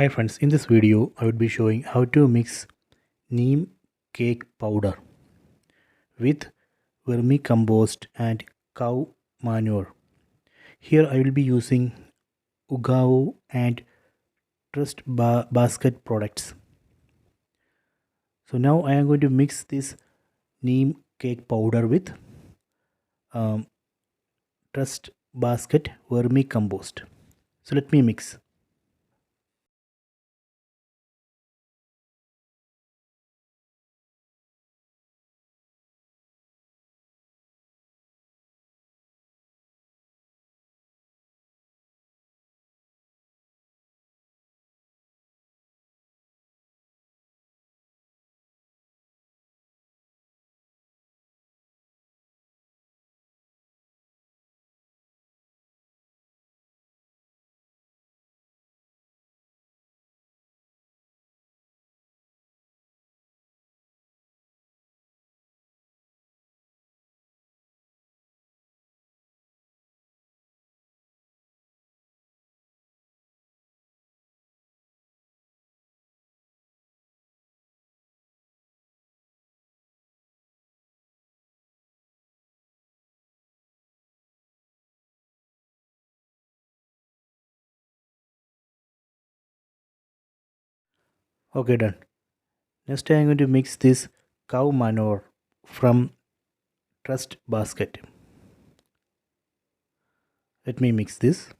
Hi friends, in this video I would be showing how to mix neem cake powder with vermicompost and cow manure. Here I will be using Ugaoo and TrustBasket products. So now I am going to mix this neem cake powder with um, TrustBasket Vermicompost. So let me mix. Okay, done. Next I am going to mix this cow manure from TrustBasket. Let me mix this.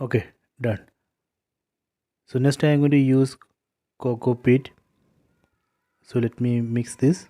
Okay, done. So next I am going to use cocoa peat. So let me mix this.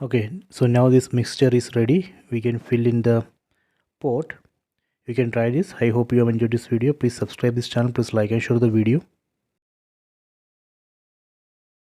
Okay, so now this mixture is ready. We can fill in the pot. You can try this. I hope you have enjoyed this video. Please subscribe this channel. Please like and share the video.